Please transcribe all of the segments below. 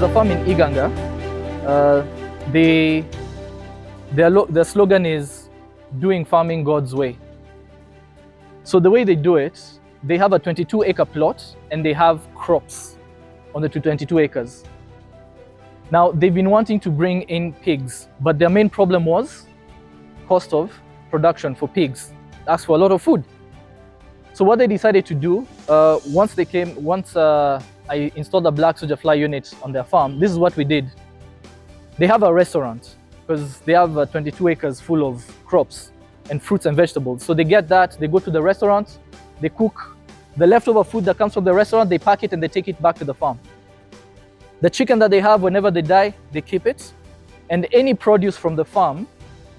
there's a farm in Uganda. Their slogan is doing farming God's way. So the way they do it, they have a 22-acre plot and they have crops on the 22 acres. Now, they've been wanting to bring in pigs, but their main problem was cost of production for pigs. That's for a lot of food. So what they decided to do, once I installed a black soldier fly unit on their farm, this is what we did. They have a restaurant because they have 22 acres full of crops and fruits and vegetables. So they get that, they go to the restaurant, they cook the leftover food that comes from the restaurant, they pack it and they take it back to the farm. The chicken that they have, whenever they die, they keep it. And any produce from the farm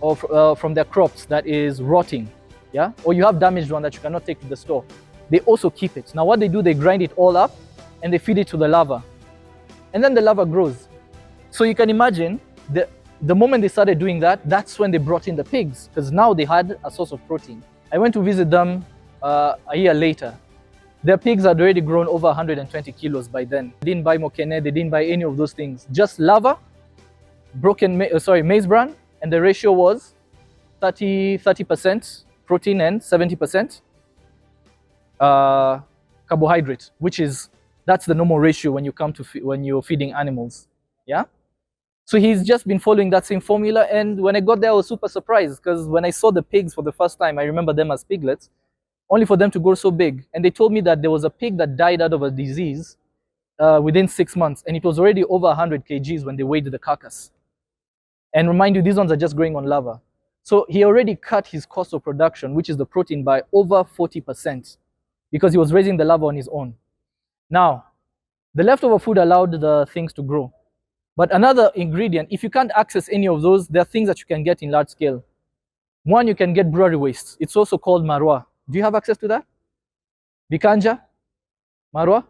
or from their crops that is rotting, yeah, or you have damaged one that you cannot take to the store, they also keep it. Now what they do, they grind it all up and they feed it to the larva. And then the larva grows. So you can imagine, the moment they started doing that, that's when they brought in the pigs, because now they had a source of protein. I went to visit them a year later. Their pigs had already grown over 120 kilos by then. They didn't buy Mukono, they didn't buy any of those things. Just larva, maize bran, and the ratio was 30% protein and 70% carbohydrate, that's the normal ratio when you're feeding animals, yeah? So he's just been following that same formula, and when I got there I was super surprised, because when I saw the pigs for the first time, I remember them as piglets, only for them to grow so big. And they told me that there was a pig that died out of a disease within 6 months, and it was already over 100 kgs when they weighed the carcass. And remind you, these ones are just growing on larva. So he already cut his cost of production, which is the protein, by over 40%, because he was raising the larva on his own. Now, the leftover food allowed the things to grow. But another ingredient, if you can't access any of those, there are things that you can get in large scale. One, you can get brewery waste. It's also called marwa. Do you have access to that? Bikanja? Marwa?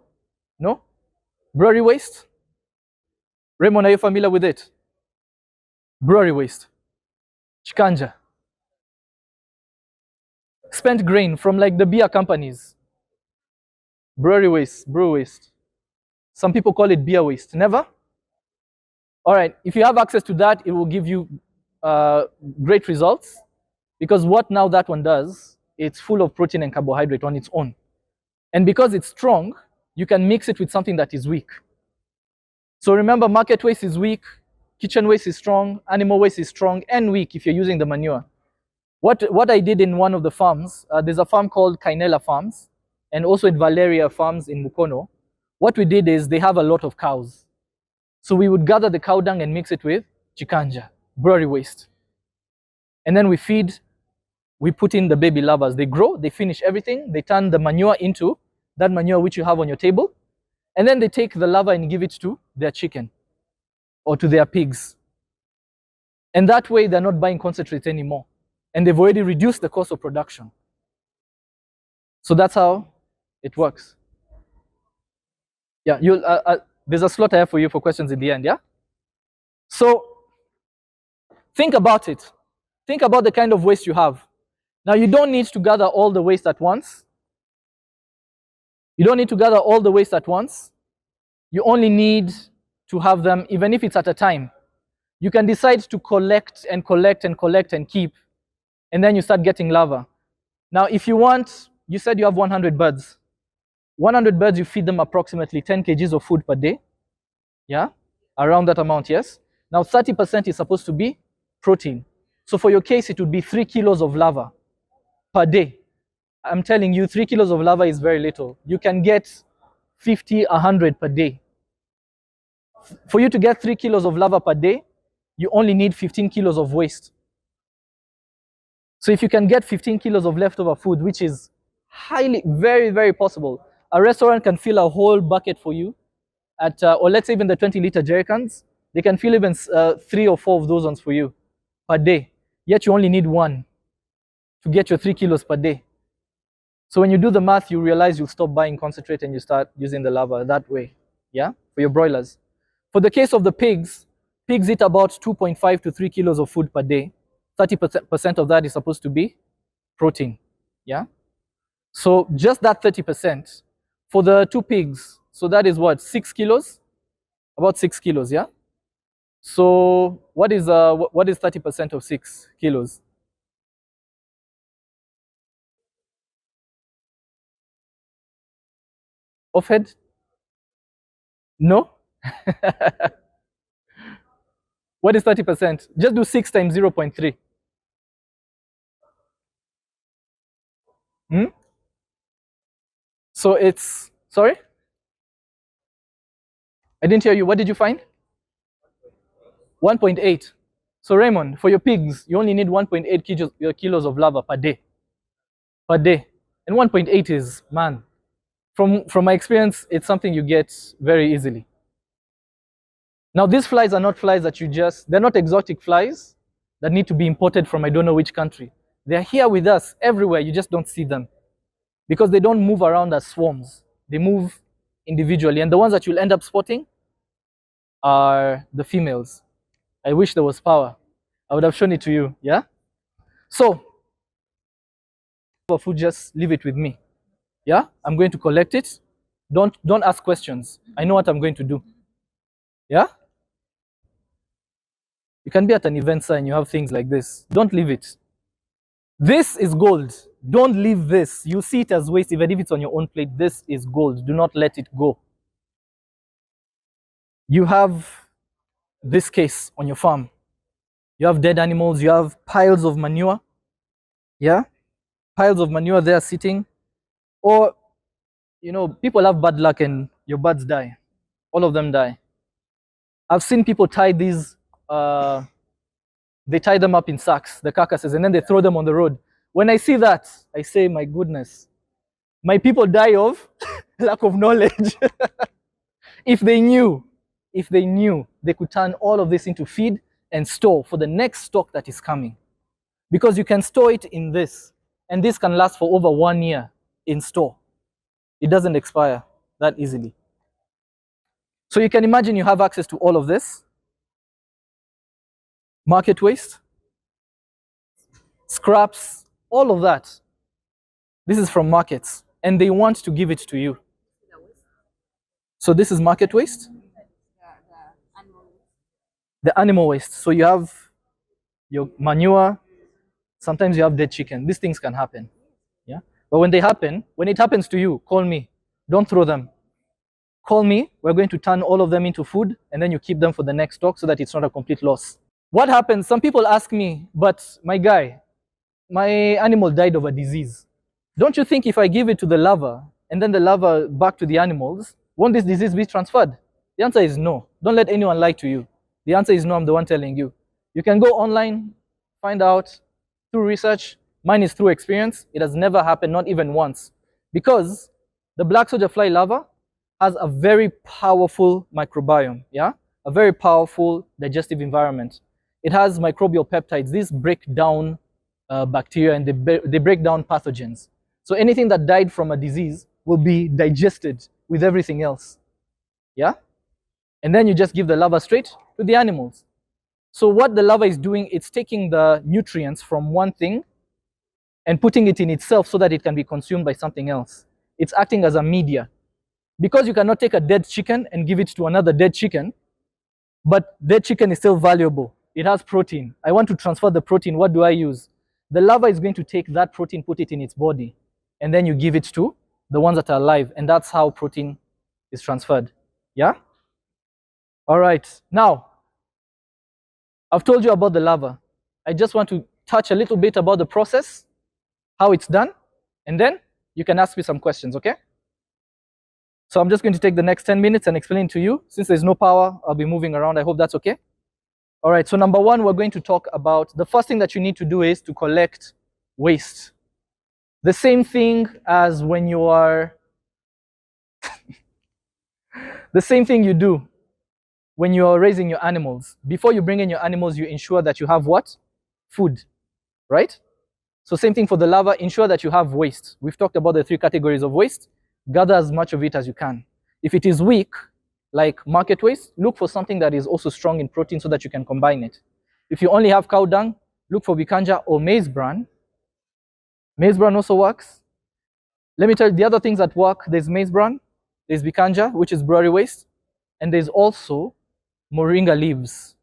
No? Brewery waste? Raymond, are you familiar with it? Brewery waste. Chikanja. Spent grain from like the beer companies. Brewery waste, brew waste. Some people call it beer waste. Never? All right, if you have access to that, it will give you great results, because what now that one does, it's full of protein and carbohydrate on its own. And because it's strong, you can mix it with something that is weak. So remember, market waste is weak, kitchen waste is strong, animal waste is strong and weak if you're using the manure. What I did in one of the farms, there's a farm called Kainela Farms, and also at Valeria Farms in Mukono. What we did is they have a lot of cows. So we would gather the cow dung and mix it with chikanja, brewery waste. And then we put in the baby larvas. They grow, they finish everything, they turn the manure into that manure which you have on your table, and then they take the larva and give it to their chicken or to their pigs. And that way they're not buying concentrate anymore. And they've already reduced the cost of production. So that's how it works. Yeah, there's a slot I have for you for questions in the end, yeah? So think about it. Think about the kind of waste you have. Now, you don't need to gather all the waste at once. You don't need to gather all the waste at once. You only need to have them, even if it's at a time. You can decide to collect and collect and collect and keep, and then you start getting larvae. Now, if you want, you said you have 100 birds. 100 birds, you feed them approximately 10 kgs of food per day. Yeah, around that amount, yes. Now 30% is supposed to be protein. So for your case, it would be 3 kilos of larvae per day. I'm telling you, 3 kilos of larvae is very little. You can get 50, 100 per day. For you to get 3 kilos of larvae per day, you only need 15 kilos of waste. So if you can get 15 kilos of leftover food, which is very, very possible. A restaurant can fill a whole bucket for you or let's say even the 20-liter jerry cans, they can fill even 3 or 4 of those ones for you per day. Yet you only need 1 to get your 3 kilos per day. So when you do the math, you realize you'll stop buying concentrate and you start using the larvae that way, yeah, for your broilers. For the case of the pigs eat about 2.5 to 3 kilos of food per day. 30% of that is supposed to be protein, yeah? So just that 30%, for the 2 pigs, so that is what, 6 kilos? About 6 kilos, yeah? So what is 30% of 6 kilos? Of head? No? What is 30%? Just do 6 times 0.3. Hmm? So it's, sorry? I didn't hear you. What did you find? 1.8. So Raymond, for your pigs, you only need 1.8 kilos of larvae per day. Per day. And 1.8 is, man, from my experience, it's something you get very easily. Now, these flies are not flies that they're not exotic flies that need to be imported from I don't know which country. They're here with us everywhere, you just don't see them. Because they don't move around as swarms. They move individually. And the ones that you'll end up spotting are the females. I wish there was power. I would have shown it to you, yeah? So, for food, just leave it with me. Yeah? I'm going to collect it. Don't ask questions. I know what I'm going to do. Yeah? You can be at an event, sir, and you have things like this. Don't leave it. This is gold. Don't leave this. You see it as waste, even if it's on your own plate. This is gold. Do not let it go. You have this case on your farm. You have dead animals. You have piles of manure. Yeah? Piles of manure there sitting. Or, you know, people have bad luck and your birds die. All of them die. I've seen people tie these, they tie them up in sacks, the carcasses, and then they throw them on the road. When I see that, I say, my goodness, my people die of lack of knowledge. If they knew, they could turn all of this into feed and store for the next stock that is coming. Because you can store it in this, and this can last for over 1 year in store. It doesn't expire that easily. So you can imagine you have access to all of this. Market waste, scraps, all of that. This is from markets, and they want to give it to you. So this is market waste. The animal waste. So you have your manure, sometimes you have dead chicken. These things can happen. Yeah. But when it happens to you, call me. Don't throw them. Call me. We're going to turn all of them into food, and then you keep them for the next stock so that it's not a complete loss. What happens? Some people ask me, but my guy, my animal died of a disease. Don't you think if I give it to the larva and then the larva back to the animals, won't this disease be transferred? The answer is no. Don't let anyone lie to you. The answer is no, I'm the one telling you. You can go online, find out through research. Mine is through experience. It has never happened, not even once. Because the black soldier fly larva has a very powerful microbiome, yeah? A very powerful digestive environment. It has microbial peptides. These break down bacteria and they break down pathogens. So anything that died from a disease will be digested with everything else. Yeah? And then you just give the larva straight to the animals. So what the larva is doing, it's taking the nutrients from one thing and putting it in itself so that it can be consumed by something else. It's acting as a media. Because you cannot take a dead chicken and give it to another dead chicken, but dead chicken is still valuable. It has protein. I want to transfer the protein. What do I use? The larva is going to take that protein, put it in its body, and then you give it to the ones that are alive, and that's how protein is transferred. Yeah? All right. Now, I've told you about the larva. I just want to touch a little bit about the process, how it's done, and then you can ask me some questions, okay? So I'm just going to take the next 10 minutes and explain to you. Since there's no power, I'll be moving around. I hope that's okay. All right, so number one, we're going to talk about the first thing that you need to do is to collect waste. The same thing as when you are, the same thing you do when you are raising your animals. Before you bring in your animals, you ensure that you have what? Food, right? So same thing for the larva, ensure that you have waste. We've talked about the 3 categories of waste. Gather as much of it as you can. If it is weak, like market waste, look for something that is also strong in protein so that you can combine it. If you only have cow dung, look for bikanja or maize bran. Maize bran also works. Let me tell you the other things that work. There's maize bran, there's bikanja, which is brewery waste, And there's also moringa leaves.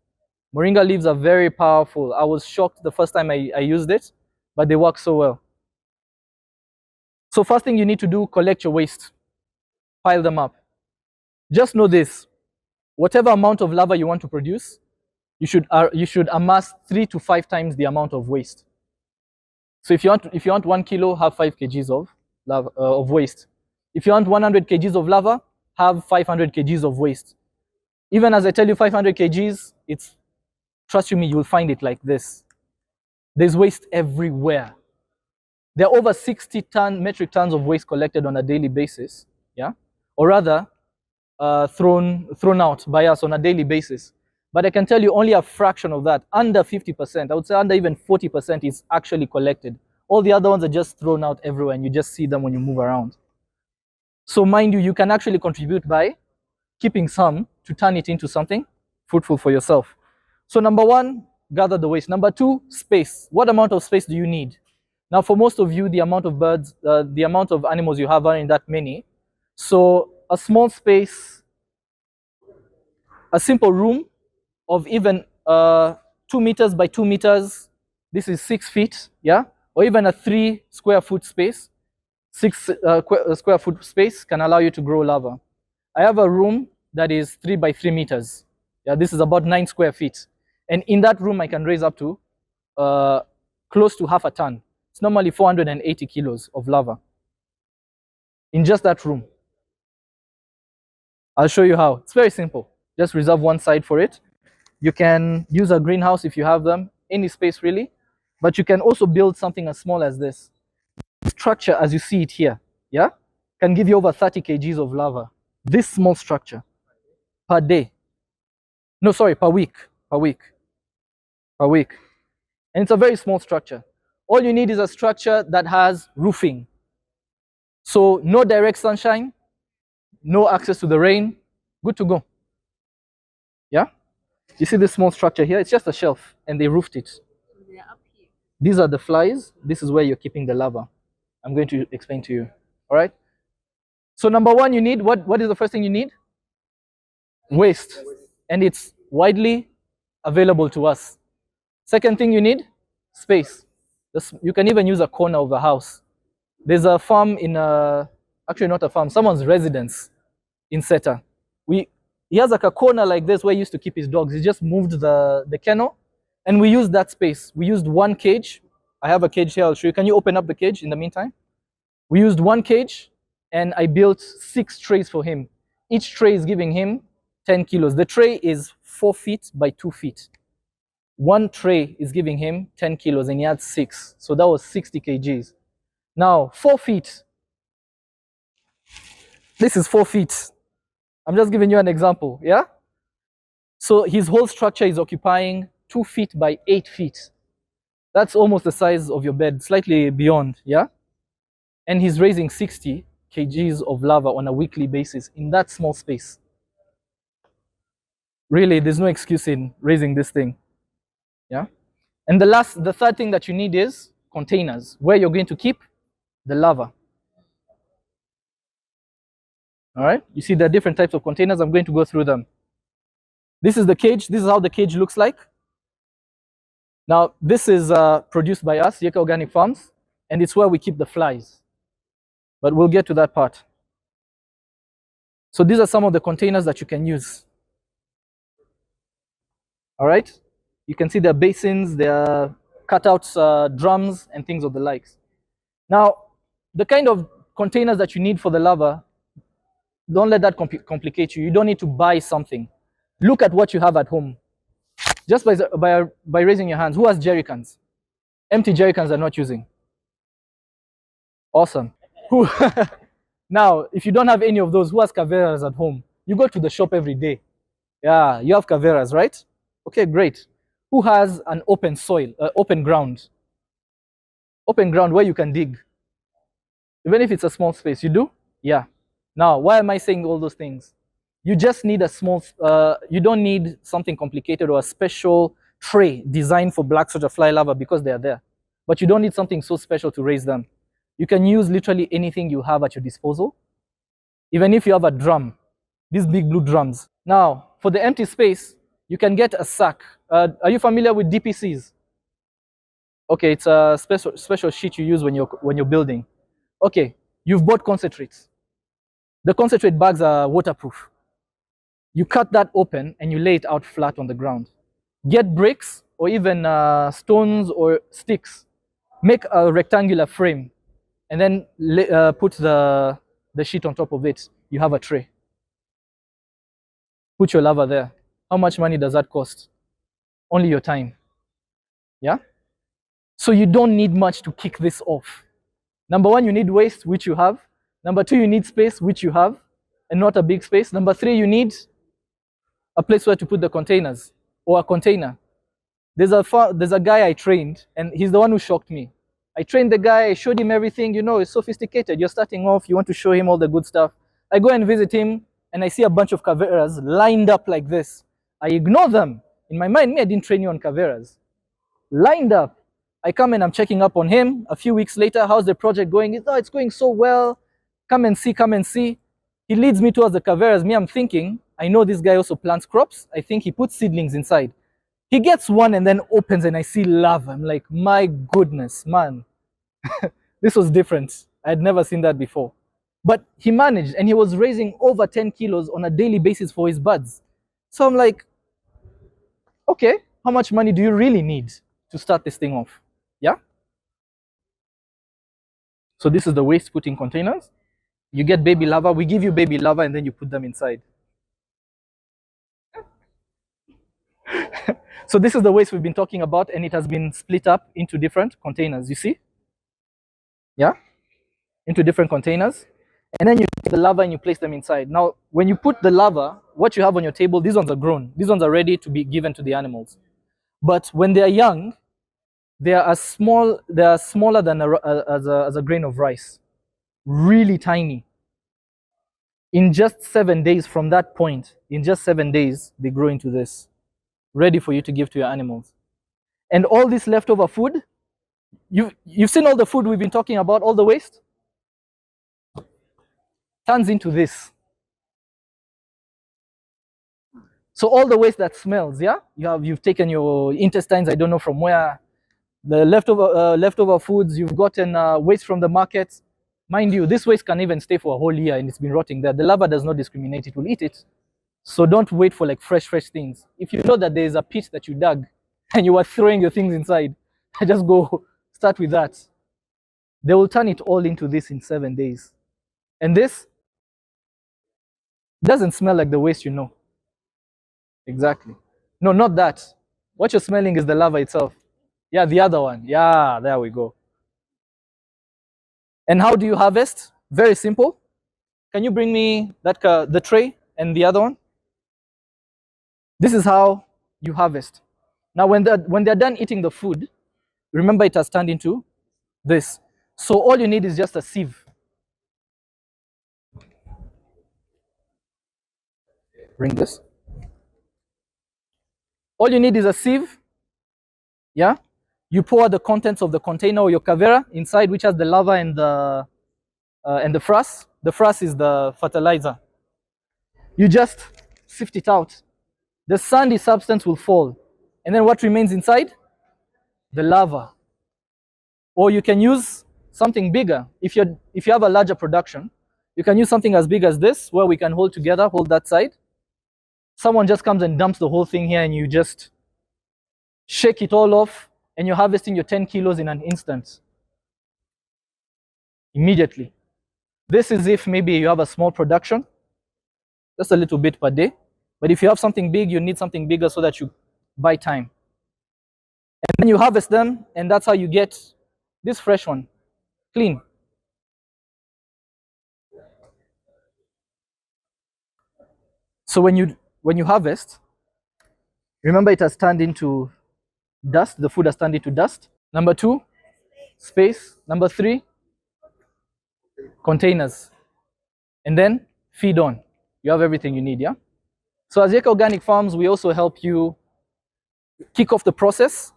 Moringa leaves are very powerful. I was shocked the first time I used it, but they work so well. So first thing you need to do, collect your waste. Pile them up. Just know this, whatever amount of larvae you want to produce, you should amass 3 to 5 times the amount of waste. So if you want 1 kilo, have 5 kgs of waste. If you want 100 kgs of larvae, have 500 kgs of waste. Even as I tell you 500 kgs, trust you me, you'll find it like this. There's waste everywhere. There are over 60 metric tons of waste collected on a daily basis, yeah, or rather thrown out by us on a daily basis. But I can tell you only a fraction of that, under 50%, I would say under even 40% is actually collected. All the other ones are just thrown out everywhere and you just see them when you move around. So mind you, you can actually contribute by keeping some to turn it into something fruitful for yourself. So number one, gather the waste. Number two, space. What amount of space do you need? Now for most of you, the amount of birds, the amount of animals you have aren't that many. So a small space, a simple room of even 2 meters by 2 meters, this is 6 feet, yeah? Or even a 3 square foot space, 6 square foot space can allow you to grow larvae. I have a room that is 3 by 3 meters. Yeah, this is about 9 square feet. And in that room, I can raise up to close to half a ton. It's normally 480 kilos of larvae in just that room. I'll show you how. It's very simple. Just reserve one side for it. You can use a greenhouse if you have them, any space really, but you can also build something as small as this. Structure, as you see it here, yeah, can give you over 30 kgs of larvae. This small structure per day. No, sorry, per week. And it's a very small structure. All you need is a structure that has roofing. So no direct sunshine, no access to the rain, good to go. Yeah? You see this small structure here? It's just a shelf and they roofed it. They're up here. These are the flies. This is where you're keeping the larvae. I'm going to explain to you. All right? So number one, you need, what is the first thing you need? Waste. And it's widely available to us. Second thing you need, space. You can even use a corner of a house. There's a farm actually not a farm, someone's residence in Seta. He has like a corner like this where he used to keep his dogs. He just moved the kennel and we used that space. We used one cage. I have a cage here, I'll show you. Can you open up the cage in the meantime? We used one cage and I built 6 trays for him. Each tray is giving him 10 kilos. The tray is 4 feet by 2 feet. One tray is giving him 10 kilos and he had 6. So that was 60 kgs. Now, 4 feet. This is 4 feet. I'm just giving you an example, yeah? So his whole structure is occupying 2 feet by 8 feet. That's almost the size of your bed, slightly beyond, yeah? And he's raising 60 kgs of larvae on a weekly basis in that small space. Really, there's no excuse in raising this thing, yeah? And the third thing that you need is containers, where you're going to keep the larvae. All right, you see there are different types of containers. I'm going to go through them. This is the cage. This is how the cage looks like. Now, this is produced by us, Yeka Organic Farms, and it's where we keep the flies. But we'll get to that part. So these are some of the containers that you can use. All right, you can see there are basins, there are cutouts, drums, and things of the likes. Now, the kind of containers that you need for the larvae, don't let that complicate you. You don't need to buy something. Look at what you have at home. Just by raising your hands, who has jerry cans? Empty jerry cans are not using. Awesome. Who? Now, if you don't have any of those, who has caveras at home? You go to the shop every day. Yeah, you have caveras, right? Okay, great. Who has an open soil, open ground? Open ground where you can dig. Even if it's a small space, you do? Yeah. Now, why am I saying all those things? You just need a small, you don't need something complicated or a special tray designed for black soldier fly larvae because they are there. But you don't need something so special to raise them. You can use literally anything you have at your disposal. Even if you have a drum, these big blue drums. Now, for the empty space, you can get a sack. Are you familiar with DPCs? Okay, it's a special sheet you use when you're building. Okay, you've bought concentrates. The concentrate bags are waterproof. You cut that open and you lay it out flat on the ground. Get bricks or even stones or sticks. Make a rectangular frame and then put the sheet on top of it. You have a tray. Put your larva there. How much money does that cost? Only your time. Yeah? So you don't need much to kick this off. Number one, you need waste, which you have. Number two, you need space, which you have, and not a big space. Number three, you need a place where to put the containers or a container. There's a guy I trained, and he's the one who shocked me. I trained the guy, I showed him everything. You know, it's sophisticated. You're starting off, you want to show him all the good stuff. I go and visit him, and I see a bunch of caveras lined up like this. I ignore them. In my mind, I didn't train you on caveras. Lined up. I come and I'm checking up on him. A few weeks later, how's the project going? It's going so well. Come and see, come and see. He leads me towards the caveras. Me, I'm thinking, I know this guy also plants crops. I think he puts seedlings inside. He gets one and then opens and I see larvae. I'm like, my goodness, man. This was different. I had never seen that before. But he managed, and he was raising over 10 kilos on a daily basis for his buds. So I'm like, okay, how much money do you really need to start this thing off? Yeah? So this is the waste put in containers. You get baby larvae. We give you baby larvae and then you put them inside. So this is the waste we've been talking about, and it has been split up into different containers, you see? Yeah? Into different containers. And then you take the larvae and you place them inside. Now, when you put the larvae, what you have on your table, these ones are grown. These ones are ready to be given to the animals. But when they are young, they are smaller than a grain of rice. Really tiny. In just 7 days from that point, in just 7 days, they grow into this, ready for you to give to your animals. And all this leftover food, you've seen all the food we've been talking about, all the waste, turns into this. So all the waste that smells, yeah, you've taken your intestines, I don't know from where, the leftover foods, you've gotten waste from the markets. Mind you, this waste can even stay for a whole year and it's been rotting there. The larva does not discriminate, it will eat it. So don't wait for like fresh things. If you know that there is a pit that you dug and you are throwing your things inside, just go start with that. They will turn it all into this in 7 days. And this doesn't smell like the waste you know. Exactly. No, not that. What you're smelling is the larva itself. Yeah, the other one. Yeah, there we go. And how do you harvest? Very simple. Can you bring me that the tray and the other one? This is how you harvest. Now, when they're done eating the food, remember it has turned into this. So all you need is just a sieve. Bring this. All you need is a sieve. Yeah. You pour the contents of the container or your cavera inside, which has the larva and the frass. The frass is the fertilizer. You just sift it out. The sandy substance will fall. And then what remains inside? The larva. Or you can use something bigger. If you have a larger production, you can use something as big as this, where we can hold together, hold that side. Someone just comes and dumps the whole thing here and you just shake it all off, and you're harvesting your 10 kilos in an instant. Immediately. This is if maybe you have a small production, just a little bit per day. But if you have something big, you need something bigger so that you buy time. And then you harvest them, and that's how you get this fresh one, clean. So when you harvest, remember it has turned into dust, the food has turned into dust. Number 2, space. Number 3, containers. And then feed on. You have everything you need, yeah? So as Yeka Organic Farms, we also help you kick off the process.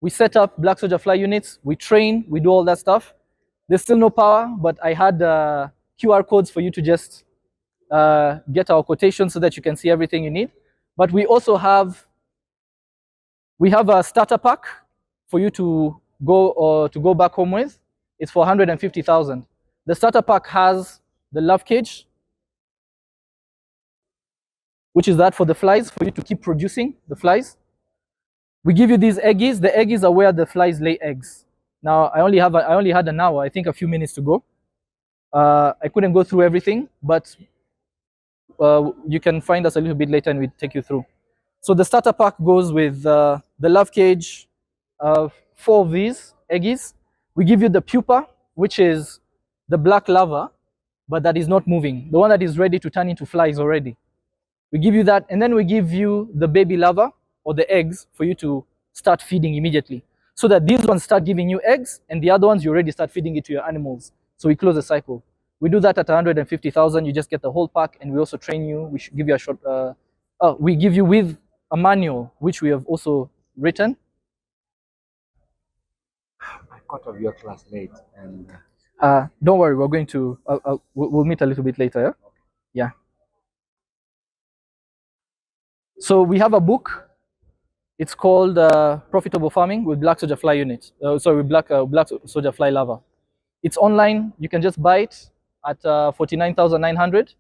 We set up black soldier fly units, we train, we do all that stuff. There's still no power, but I had QR codes for you to just get our quotation so that you can see everything you need. But we also have a starter pack for you to go back home with. It's for 150,000. The starter pack has the love cage, which is that for the flies, for you to keep producing the flies. We give you these eggies. The eggies are where the flies lay eggs. Now I only had an hour, I think a few minutes to go. I couldn't go through everything, but you can find us a little bit later and we take you through. So the starter pack goes with the love cage, 4 of these eggies. We give you the pupa, which is the black larva, but that is not moving, the one that is ready to turn into flies already. We give you that, and then we give you the baby larva or the eggs for you to start feeding immediately, so that these ones start giving you eggs, and the other ones you already start feeding it to your animals. So we close the cycle. We do that at 150,000. You just get the whole pack, and we also train you. We should give you a short. We give you with a manual, which we have also written. I got of your class late, and don't worry, we're going to. We'll meet a little bit later. Yeah. Yeah. So we have a book. It's called Profitable Farming with Black Soldier Fly Unit. With Black Soldier Fly Larva. It's online. You can just buy it at 49,900.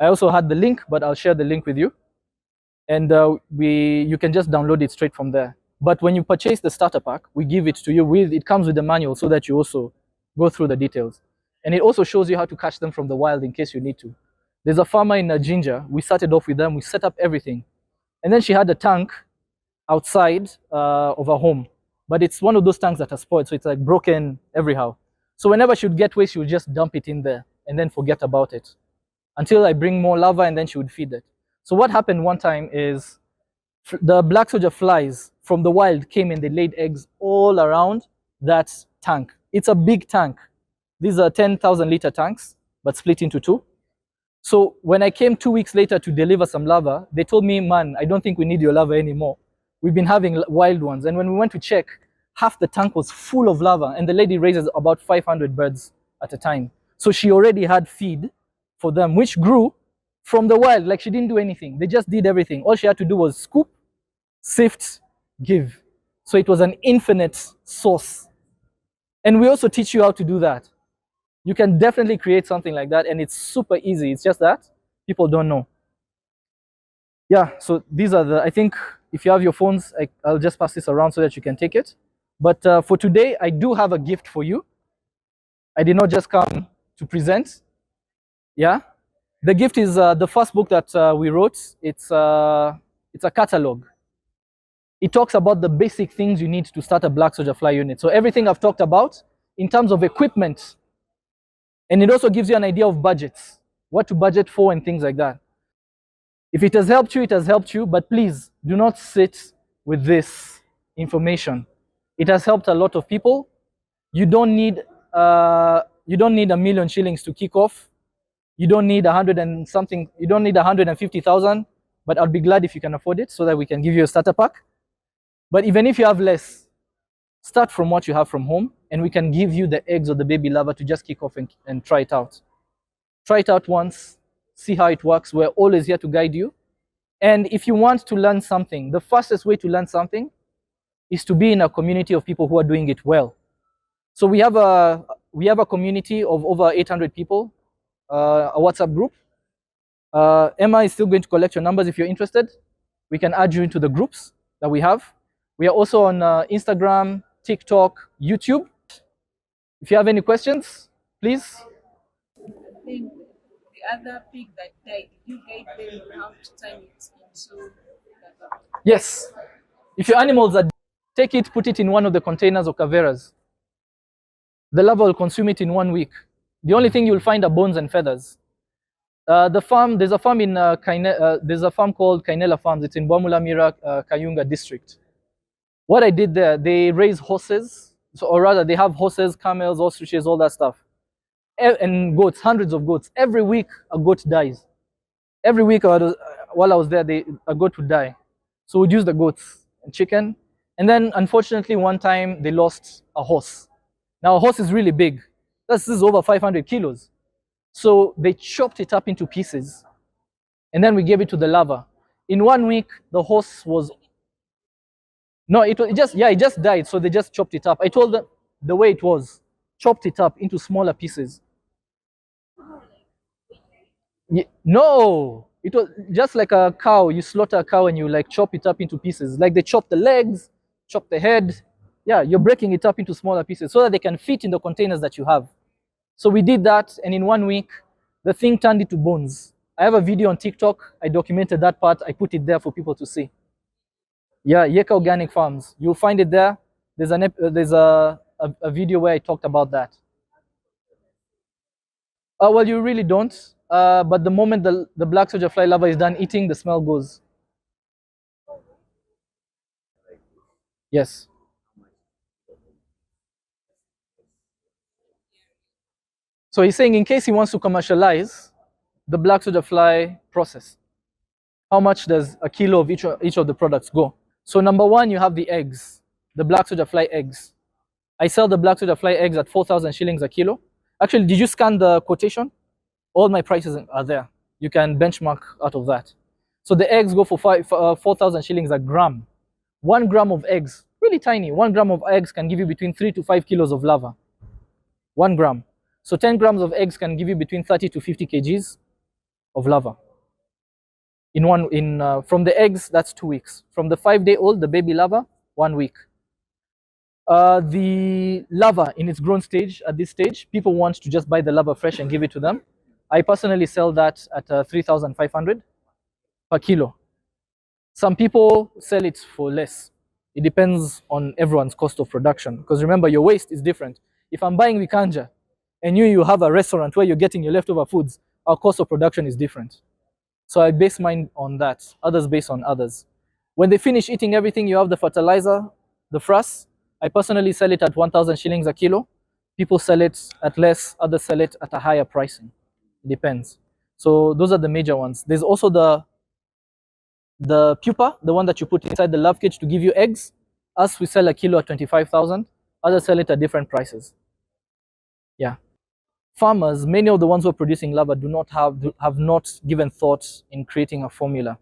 I also had the link, but I'll share the link with you. And you can just download it straight from there. But when you purchase the starter pack, we give it to you it comes with the manual so that you also go through the details. And it also shows you how to catch them from the wild in case you need to. There's a farmer in Ginger. We started off with them. We set up everything. And then she had a tank outside of her home. But it's one of those tanks that are spoiled, so it's like broken everyhow. So whenever she would get waste, she would just dump it in there and then forget about it until I bring more larva, and then she would feed it. So what happened one time is the black soldier flies from the wild came and they laid eggs all around that tank. It's a big tank. These are 10,000 liter tanks, but split into 2. So when I came 2 weeks later to deliver some larvae, they told me, man, I don't think we need your larvae anymore. We've been having wild ones. And when we went to check, half the tank was full of larvae, and the lady raises about 500 birds at a time. So she already had feed for them, which grew from the wild. Like, she didn't do anything. They just did everything. All she had to do was scoop, sift, give. So it was an infinite source. And we also teach you how to do that. You can definitely create something like that, and it's super easy. It's just that people don't know. Yeah, so these are I think if you have your phones, I'll just pass this around so that you can take it. But for today, I do have a gift for you. I did not just come to present. Yeah, the gift is the first book that we wrote. It's a catalog. It talks about the basic things you need to start a black soldier fly unit. So everything I've talked about in terms of equipment, and it also gives you an idea of budgets, what to budget for and things like that. If it has helped you, it has helped you, but please do not sit with this information. It has helped a lot of people. You don't need $1 million shillings to kick off. You don't need 100 and something. You don't need 150,000, but I'll be glad if you can afford it so that we can give you a starter pack. But even if you have less, start from what you have from home, and we can give you the eggs or the baby larva to just kick off and try it out. Try it out once, see how it works. We're always here to guide you. And if you want to learn something, the fastest way to learn something is to be in a community of people who are doing it well. So we have a community of over 800 people, a WhatsApp group. Emma is still going to collect your numbers if you're interested. We can add you into the groups that we have. We are also on Instagram, TikTok, YouTube. If you have any questions, please. I think the other pig that died, you gave them how to turn it into. Yes. If your animals are, take it, put it in one of the containers or caveras. The larva will consume it in 1 week. The only thing you'll find are bones and feathers. There's a farm in there's a farm called Kainela Farms. It's in Bwamulamira, Kayunga district. What I did there, they raise horses, or rather they have horses, camels, ostriches, all that stuff. And goats, hundreds of goats. Every week a goat dies. Every week while I was there, a goat would die. So we'd use the goats and chicken. And then unfortunately one time they lost a horse. Now a horse is really big. This is over 500 kilos. So they chopped it up into pieces and then we gave it to the larva. In 1 week, the horse was, no, it just, yeah, it just died. So they just chopped it up. I told them the way it was, chopped it up into smaller pieces. No, it was just like a cow. You slaughter a cow and you like chop it up into pieces. Like they chop the legs, chop the head. Yeah, you're breaking it up into smaller pieces so that they can fit in the containers that you have. So we did that, and in 1 week, the thing turned into bones. I have a video on TikTok. I documented that part. I put it there for people to see. Yeah, Yeka Organic Farms. You'll find it there. There's a video where I talked about that. Well, you really don't. But the moment the black soldier fly larva is done eating, the smell goes. Yes. So he's saying in case he wants to commercialize the black soldier fly process, how much does a kilo of each of the products go? So number one, you have the eggs, the black soldier fly eggs. I sell the black soldier fly eggs at 4,000 shillings a kilo. Actually, did you scan the quotation? All my prices are there. You can benchmark out of that. So the eggs go for 4,000 shillings a gram. 1 gram of eggs, really tiny. 1 gram of eggs can give you between 3 to 5 kilos of larva. 1 gram. So 10 grams of eggs can give you between 30 to 50 kgs of larva. From the eggs, that's 2 weeks. From the 5-day-old, the baby larva, 1 week. The larva in its grown stage, at this stage, people want to just buy the larva fresh and give it to them. I personally sell that at 3,500 per kilo. Some people sell it for less. It depends on everyone's cost of production. Because remember, your waste is different. If I'm buying Wikanja and you have a restaurant where you're getting your leftover foods, our cost of production is different. So I base mine on that. Others base on others. When they finish eating everything, you have the fertilizer, the frass. I personally sell it at 1,000 shillings a kilo. People sell it at less, others sell it at a higher pricing. It depends. So those are the major ones. There's also the pupa, the one that you put inside the love cage to give you eggs. Us, we sell a kilo at 25,000. Others sell it at different prices. Yeah. Farmers, many of the ones who are producing larva have not given thought in creating a formula.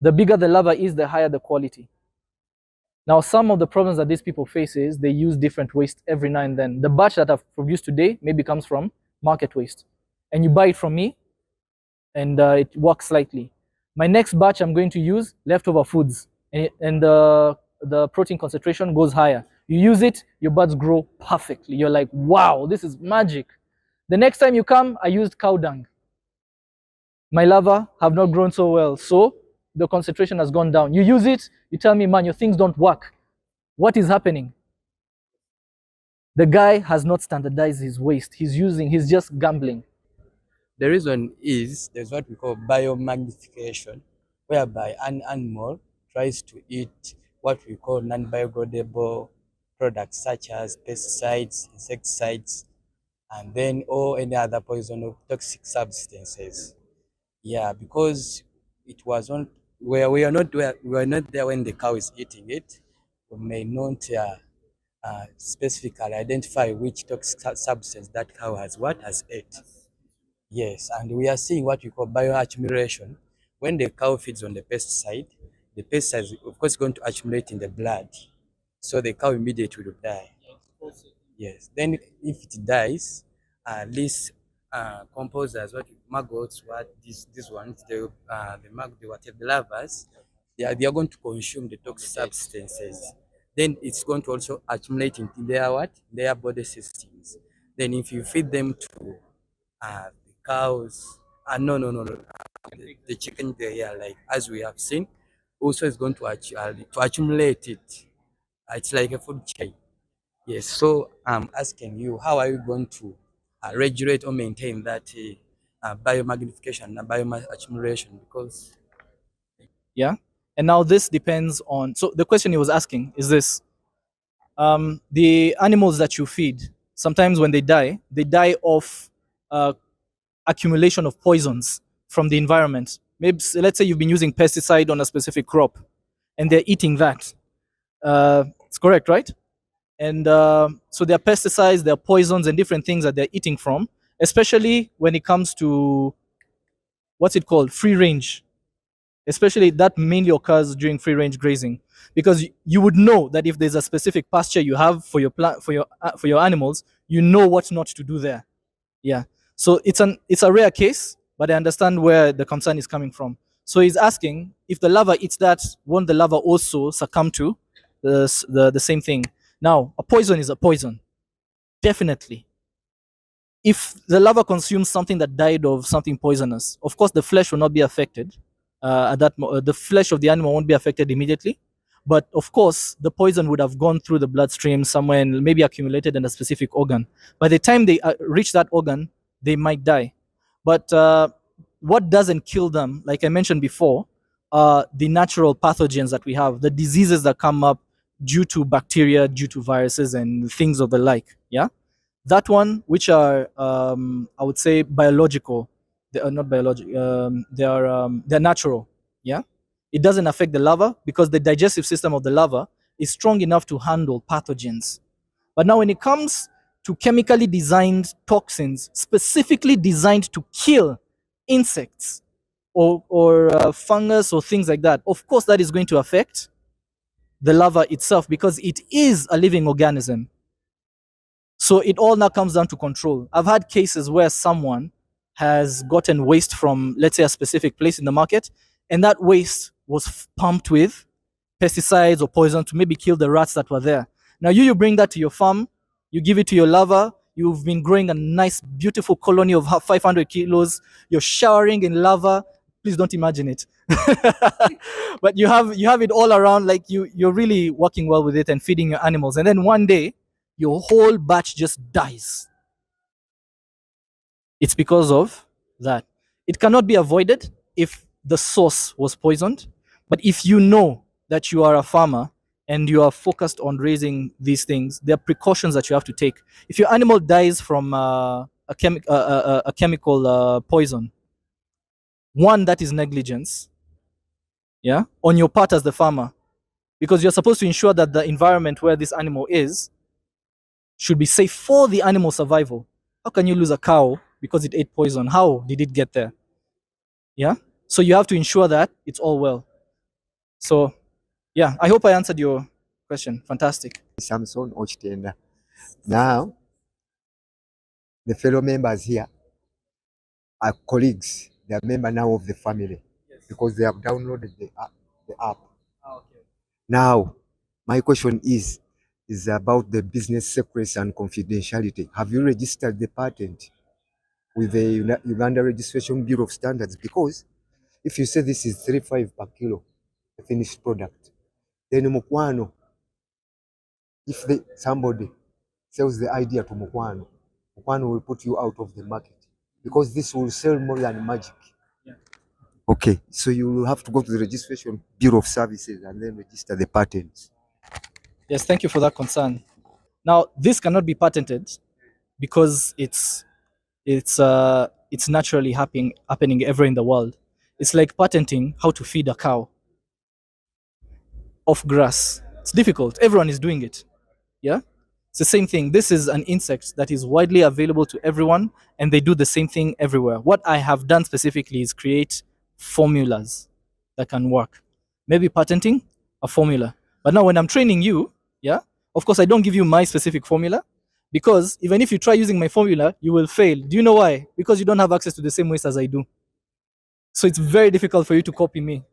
The bigger the larva is, the higher the quality. Now, some of the problems that these people face is they use different waste every now and then. The batch that I've produced today maybe comes from market waste. And you buy it from me, and it works slightly. My next batch I'm going to use leftover foods, and the protein concentration goes higher. You use it, your buds grow perfectly. You're like, wow, this is magic. The next time you come, I used cow dung. My larvae have not grown so well, so the concentration has gone down. You use it, you tell me, man, your things don't work. What is happening? The guy has not standardized his waste. He's just gambling. The reason is there's what we call biomagnification, whereby an animal tries to eat what we call non-biodegradable products such as pesticides, insecticides, and then or any other poison or toxic substances. Yeah, because it was on where we are not there when the cow is eating it. We may not specifically identify which toxic substance that cow has ate. Yes, and we are seeing what we call bioaccumulation. When the cow feeds on the pesticide is of course going to accumulate in the blood, so the cow immediately will die. Yes, then if it dies, these composers, what maggots, what these ones, the larvas, they are going to consume the toxic substances. Then it's going to also accumulate into their body systems. Then if you feed them to the cows, no, the chicken there, like as we have seen, also is going to accumulate it. It's like a food chain. Yes, so I'm asking you, how are you going to regulate or maintain that biomagnification and bioaccumulation? Because Yeah. And now this depends on. So the question he was asking is this: the animals that you feed, sometimes when they die of accumulation of poisons from the environment. Maybe let's say you've been using pesticide on a specific crop, and they're eating that. It's correct, right? And so there are pesticides, there are poisons, and different things that they're eating from. Especially when it comes to what's it called, free range, especially that mainly occurs during free range grazing, because you would know that if there's a specific pasture you have for your for your animals, you know what not to do there. Yeah. So it's a rare case, but I understand where the concern is coming from. So he's asking, if the larva eats that, won't the larva also succumb to the same thing? Now, a poison is a poison, definitely. If the larva consumes something that died of something poisonous, of course the flesh will not be affected. The flesh of the animal won't be affected immediately, but of course the poison would have gone through the bloodstream somewhere and maybe accumulated in a specific organ. By the time they reach that organ, they might die. But what doesn't kill them, like I mentioned before, are the natural pathogens that we have, the diseases that come up due to bacteria, due to viruses, and things of the like. Yeah, that one, which are I would say biological, they are not biological. They're natural. Yeah, it doesn't affect the larva because the digestive system of the larva is strong enough to handle pathogens. But now, when it comes to chemically designed toxins, specifically designed to kill insects or fungus or things like that, of course, that is going to affect the larva itself because it is a living organism. So it all now comes down to control. I've had cases where someone has gotten waste from, let's say, a specific place in the market, and that waste was pumped with pesticides or poison to maybe kill the rats that were there. Now you bring that to your farm, you give it to your larva, you've been growing a nice, beautiful colony of 500 kilos, you're showering in larva. Please don't imagine it. But you have it all around, like you're really working well with it and feeding your animals. And then one day, your whole batch just dies. It's because of that. It cannot be avoided if the source was poisoned. But if you know that you are a farmer and you are focused on raising these things, there are precautions that you have to take. If your animal dies from a chemical poison, one, that is negligence, yeah, on your part as the farmer, because you're supposed to ensure that the environment where this animal is should be safe for the animal survival. How can you lose a cow because it ate poison? How did it get there? Yeah. So you have to ensure that it's all well. So, yeah, I hope I answered your question. Fantastic. Samson Ochitenda. Now, the fellow members here are colleagues. They are members now of the family because they have downloaded the app. Okay. Now, my question is about the business secrets and confidentiality. Have you registered the patent with the Uganda Registration Bureau of Standards? Because if you say this is 3.5 per kilo, the finished product, then Mukono, if somebody sells the idea to Mukono, Mukono will put you out of the market because this will sell more than magic. Yeah. Okay, so you will have to go to the Registration Bureau of Services and then register the patents. Yes, thank you for that concern. Now, this cannot be patented because it's naturally happening everywhere in the world. It's like patenting how to feed a cow off grass. It's difficult. Everyone is doing it. Yeah? It's the same thing. This is an insect that is widely available to everyone, and they do the same thing everywhere. What I have done specifically is create formulas that can work. Maybe patenting a formula. But now when I'm training you, yeah, of course I don't give you my specific formula, because even if you try using my formula, you will fail. Do you know why? Because you don't have access to the same waste as I do. So it's very difficult for you to copy me.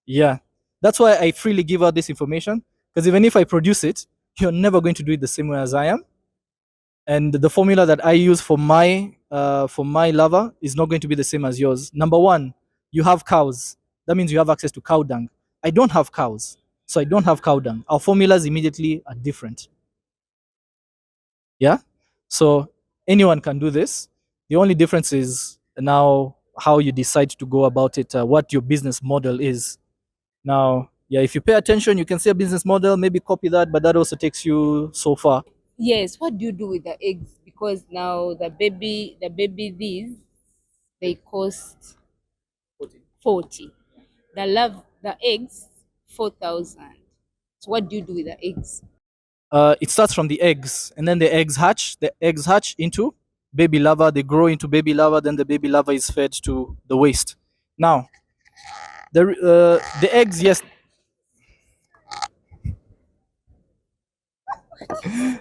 Yeah. That's why I freely give out this information, because even if I produce it, you're never going to do it the same way as I am. And the formula that I use for my larva is not going to be the same as yours. Number one, you have cows. That means you have access to cow dung. I don't have cows, so I don't have cow dung. Our formulas immediately are different. Yeah? So anyone can do this. The only difference is now how you decide to go about it, what your business model is. Now, yeah, if you pay attention, you can see a business model, maybe copy that, but that also takes you so far. Yes, what do you do with the eggs? Because now the baby these, they cost 40. The eggs 4,000. So what do you do with the eggs? It starts from the eggs, and then the eggs hatch. The eggs hatch into baby larva. They grow into baby larva. Then the baby larva is fed to the waste. Now, the eggs, yes.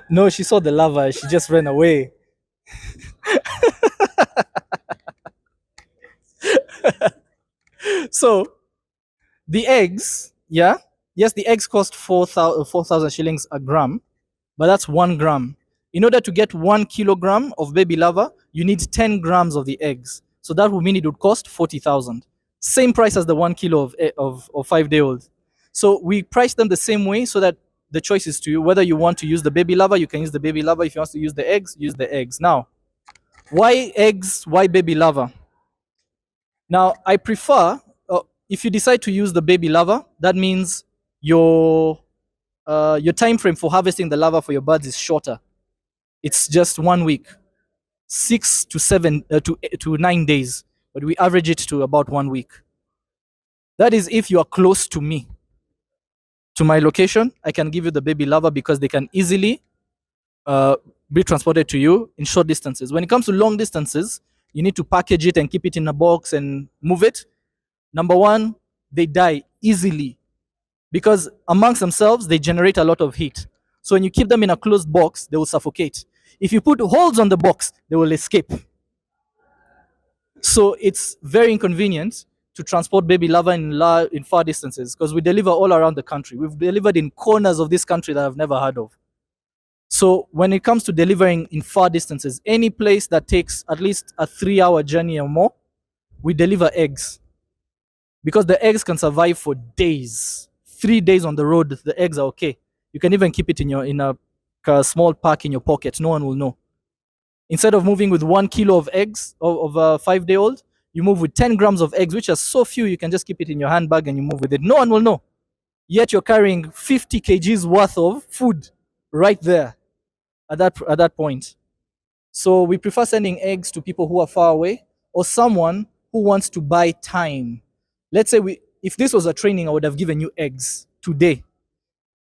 No, she saw the larva. She just ran away. So the eggs, yeah, yes, the eggs cost 4,000 shillings a gram, but that's 1 gram. In order to get 1 kilogram of baby larva, you need 10 grams of the eggs. So that would mean it would cost 40,000. Same price as the 1 kilo of 5-day-old. So we price them the same way so that the choice is to you. Whether you want to use the baby larva, you can use the baby larva. If you want to use the eggs, use the eggs. Now, why eggs? Why baby larva? Now, I prefer, if you decide to use the baby larva, that means your time frame for harvesting the larva for your birds is shorter. It's just 1 week, 6 to 9 days, but we average it to about 1 week. That is if you are close to me, to my location. I can give you the baby larva because they can easily be transported to you in short distances. When it comes to long distances, you need to package it and keep it in a box and move it. Number one, they die easily because amongst themselves, they generate a lot of heat. So when you keep them in a closed box, they will suffocate. If you put holes on the box, they will escape. So it's very inconvenient to transport baby larva in far distances because we deliver all around the country. We've delivered in corners of this country that I've never heard of. So when it comes to delivering in far distances, any place that takes at least a 3-hour journey or more, we deliver eggs because the eggs can survive for days. 3 days on the road, the eggs are okay. You can even keep it in a small pack in your pocket. No one will know. Instead of moving with 1 kilo of eggs of a 5-day-old, you move with 10 grams of eggs, which are so few you can just keep it in your handbag and you move with it. No one will know. Yet you're carrying 50 kgs worth of food right there at that point. So we prefer sending eggs to people who are far away or someone who wants to buy time. Let's say if this was a training, I would have given you eggs today.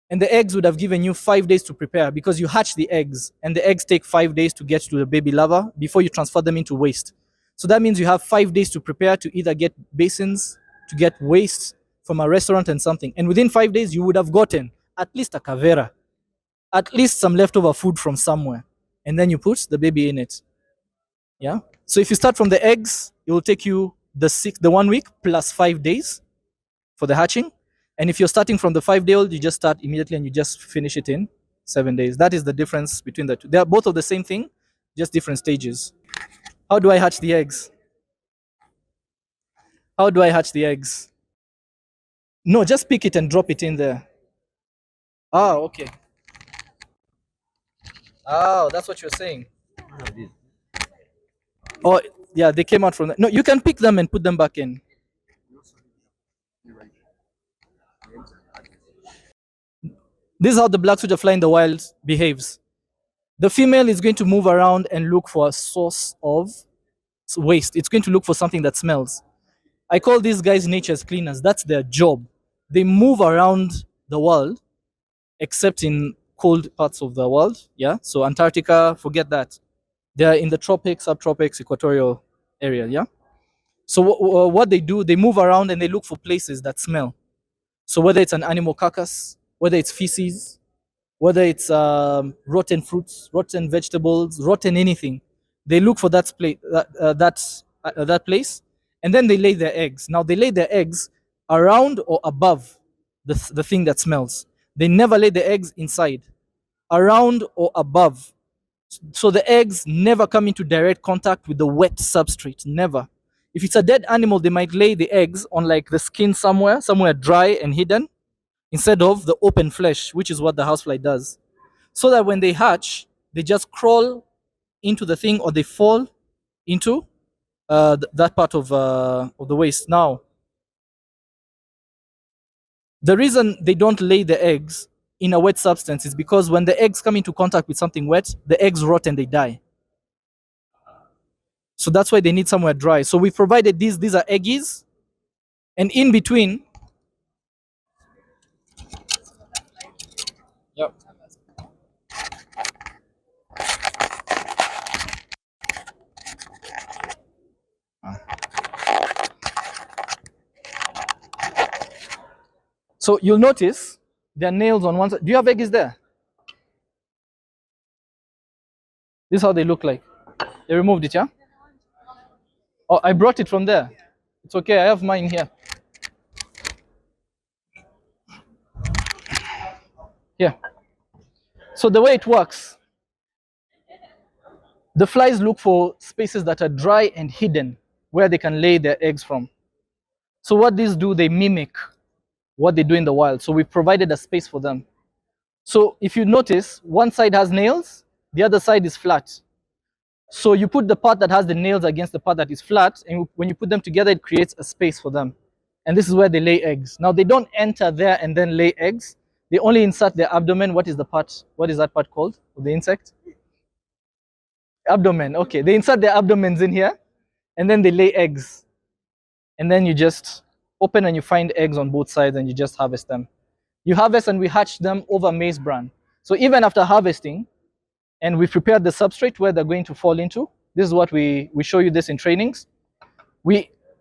And the eggs would have given you 5 days to prepare because you hatch the eggs and the eggs take 5 days to get to the baby larva before you transfer them into waste. So that means you have 5 days to prepare to either get basins, to get waste from a restaurant and something. And within 5 days, you would have gotten at least a cavera, at least some leftover food from somewhere. And then you put the baby in it. Yeah. So if you start from the eggs, it will take you the 1 week plus 5 days for the hatching. And if you're starting from the 5-day-old, you just start immediately and you just finish it in 7 days. That is the difference between the two. They are both of the same thing, just different stages. How do I hatch the eggs? How do I hatch the eggs? No, just pick it and drop it in there. Ah, okay. Oh, that's what you're saying. Oh, yeah, they came out from that. No, you can pick them and put them back in. This is how the black soldier fly in the wild behaves. The female is going to move around and look for a source of waste. It's going to look for something that smells. I call these guys nature's cleaners. That's their job. They move around the world, except in cold parts of the world. Yeah. So Antarctica, forget that. They're in the tropics, subtropics, equatorial area. Yeah. So what they do, they move around and they look for places that smell. So whether it's an animal carcass, whether it's feces, whether it's rotten fruits, rotten vegetables, rotten anything, they look for that place, and then they lay their eggs. Now they lay their eggs around or above the thing that smells. They never lay the eggs inside, around or above. So the eggs never come into direct contact with the wet substrate. Never. If it's a dead animal, they might lay the eggs on like the skin somewhere dry and hidden, instead of the open flesh, which is what the housefly does. So that when they hatch, they just crawl into the thing or they fall into that part of the waste. Now, the reason they don't lay the eggs in a wet substance is because when the eggs come into contact with something wet, the eggs rot and they die. So that's why they need somewhere dry. So we provided these are eggies, and in between, yep. So you'll notice there are nails on one side. Do you have eggs there? This is how they look like. They removed it, yeah? Oh, I brought it from there. It's okay, I have mine here. Here. So the way it works, the flies look for spaces that are dry and hidden where they can lay their eggs from. So what these do, they mimic what they do in the wild. So we provided a space for them. So if you notice, one side has nails, the other side is flat. So you put the part that has the nails against the part that is flat, and when you put them together, it creates a space for them. And this is where they lay eggs. Now they don't enter there and then lay eggs. They only insert their abdomen. What is the part? What is that part called of the insect? Abdomen. Okay, they insert their abdomens in here, and then they lay eggs. And then you just open and you find eggs on both sides, and you just harvest them. You harvest and we hatch them over maize bran. So even after harvesting, and we prepared the substrate where they're going to fall into, this is what we show you this in trainings.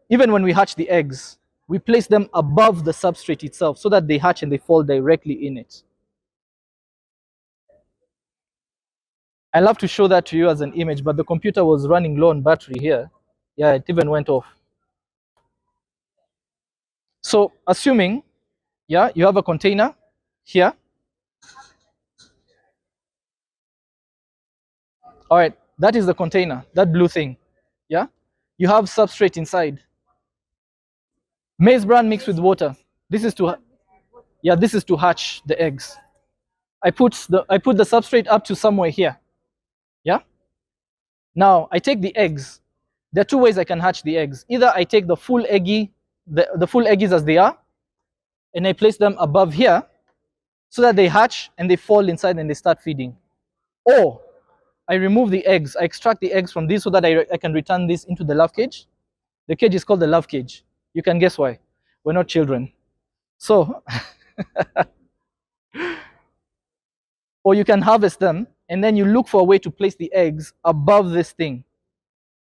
Even when we hatch the eggs, we place them above the substrate itself so that they hatch and they fall directly in it. I love to show that to you as an image, but the computer was running low on battery here. Yeah, it even went off. So assuming, yeah, you have a container here. All right, that is the container, that blue thing. Yeah, you have substrate inside. Maize bran mixed with water. This is to hatch the eggs. I put the substrate up to somewhere here. Yeah. Now I take the eggs. There are two ways I can hatch the eggs. Either I take the full eggy, the full eggies as they are, and I place them above here, so that they hatch and they fall inside and they start feeding. Or I remove the eggs. I extract the eggs from these so that I can return this into the love cage. The cage is called the love cage. You can guess why. We're not children. So, or you can harvest them and then you look for a way to place the eggs above this thing.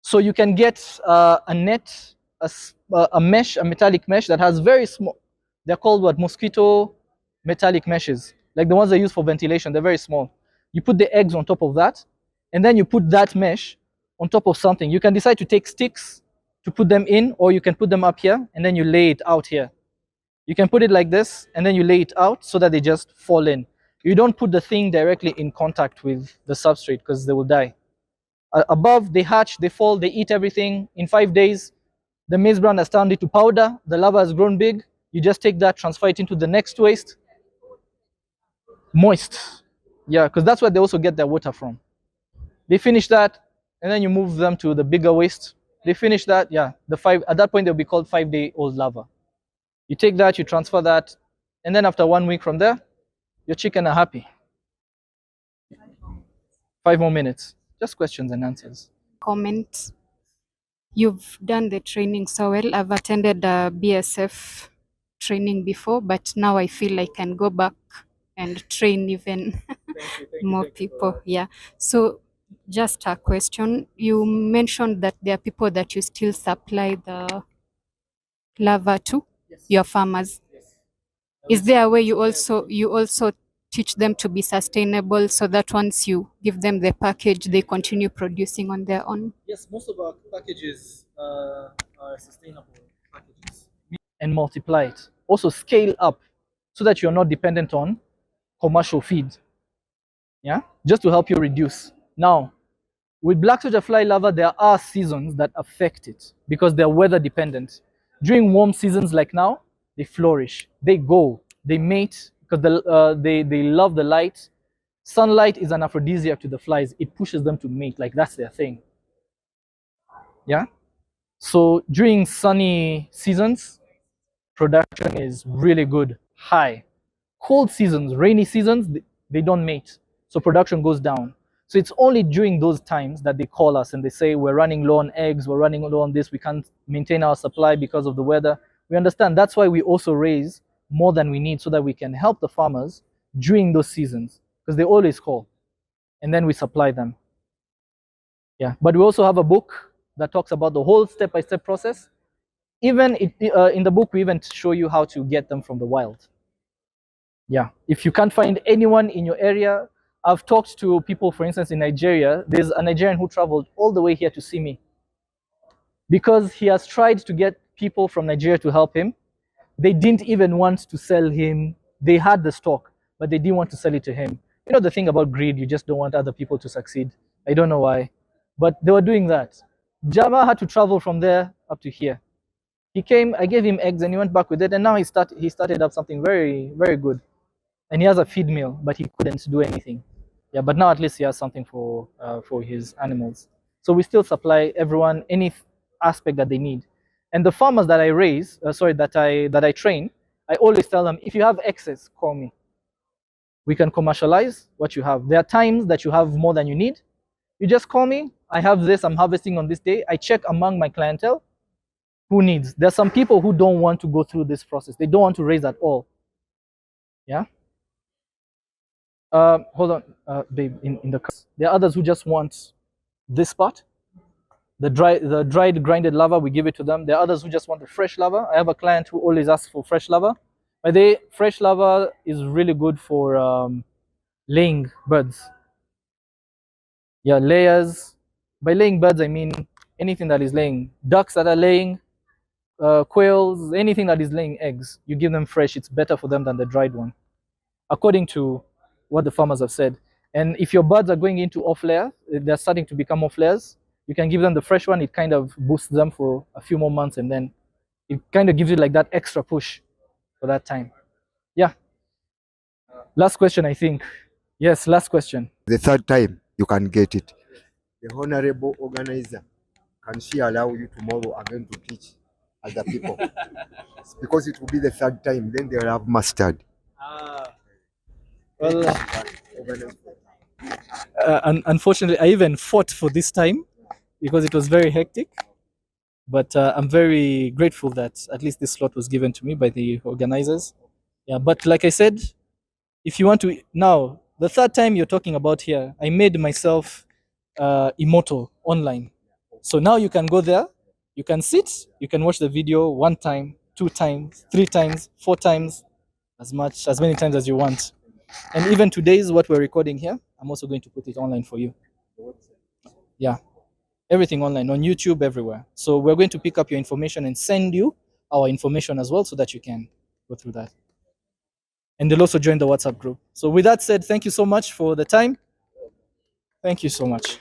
So you can get a net, a mesh, a metallic mesh that has very small, they're called what? Mosquito metallic meshes. Like the ones they use for ventilation, they're very small. You put the eggs on top of that, and then you put that mesh on top of something. You can decide to take sticks to put them in, or you can put them up here, and then you lay it out here. You can put it like this, and then you lay it out so that they just fall in. You don't put the thing directly in contact with the substrate because they will die. Above, they hatch, they fall, they eat everything. In 5 days, the maize bran has turned into powder, the larva has grown big. You just take that, transfer it into the next waste. Moist. Yeah, because that's where they also get their water from. They finish that, and then you move them to the bigger waste. They finish that, yeah. At that point, they'll be called 5-day-old larva. You take that, you transfer that, and then after 1 week from there, your chicken are happy. 5 more minutes. Just questions and answers. Comment. You've done the training so well. I've attended a BSF training before, but now I feel I can go back and train even more people. Yeah. So just a question. You mentioned that there are people that you still supply the larva to, your farmers. Is there a way you also teach them to be sustainable so that once you give them the package, they continue producing on their own? Yes, most of our packages are sustainable packages. And multiply it. Also scale up so that you're not dependent on commercial feed. Yeah, just to help you reduce. Now, with black soldier fly larva, there are seasons that affect it because they're weather dependent. During warm seasons like now, they flourish, they go, they mate because they love the light. Sunlight is an aphrodisiac to the flies. It pushes them to mate, like that's their thing. Yeah. So during sunny seasons, production is really good, high. Cold seasons, rainy seasons, they don't mate. So production goes down. So it's only during those times that they call us and they say, we're running low on eggs, we're running low on this, we can't maintain our supply because of the weather. We understand. That's why we also raise more than we need so that we can help the farmers during those seasons because they always call and then we supply them. Yeah, but we also have a book that talks about the whole step-by-step process. Even in the book, we even show you how to get them from the wild. Yeah, if you can't find anyone in your area, I've talked to people, for instance, in Nigeria. There's a Nigerian who traveled all the way here to see me because he has tried to get people from Nigeria to help him. They didn't even want to sell him. They had the stock, but they didn't want to sell it to him. You know the thing about greed, you just don't want other people to succeed. I don't know why, but they were doing that. Jama had to travel from there up to here. He came, I gave him eggs and he went back with it, and now he started up something very, very good. And he has a feed mill, but he couldn't do anything. Yeah, but now at least he has something for his animals. So we still supply everyone any aspect that they need. And the farmers that I raise, that I train, I always tell them, if you have excess, call me. We can commercialize what you have. There are times that you have more than you need. You just call me. I have this. I'm harvesting on this day. I check among my clientele who needs. There are some people who don't want to go through this process. They don't want to raise at all. Yeah. Hold on, babe. In the there are others who just want this part, the dried grinded larva. We give it to them. There are others who just want the fresh larva. I have a client who always asks for fresh larva. But fresh larva is really good for laying birds. Yeah, layers. By laying birds, I mean anything that is laying. Ducks that are laying, quails, anything that is laying eggs. You give them fresh. It's better for them than the dried one, according to what the farmers have said. And if your birds are going into off layer, they're starting to become off layers, you can give them the fresh one. It kind of boosts them for a few more months, and then it kind of gives you like that extra push for that time. Yeah. Last question, I think. Yes, last question. The third time you can get it. The honorable organizer, can she allow you tomorrow again to teach other people? Because it will be the third time, then they'll have mastered. Well, unfortunately, I even fought for this time because it was very hectic. But I'm very grateful that at least this slot was given to me by the organizers. Yeah, but like I said, if you want to now, the third time you're talking about here, I made myself immortal online. So now you can go there, you can sit, you can watch the video 1 time, 2 times, 3 times, 4 times, as many times as you want. And even today's what we're recording here, I'm also going to put it online for you. Yeah, everything online on YouTube, everywhere. So we're going to pick up your information and send you our information as well so that you can go through that. And they'll also join the WhatsApp group. So with that said, thank you so much for the time. Thank you so much.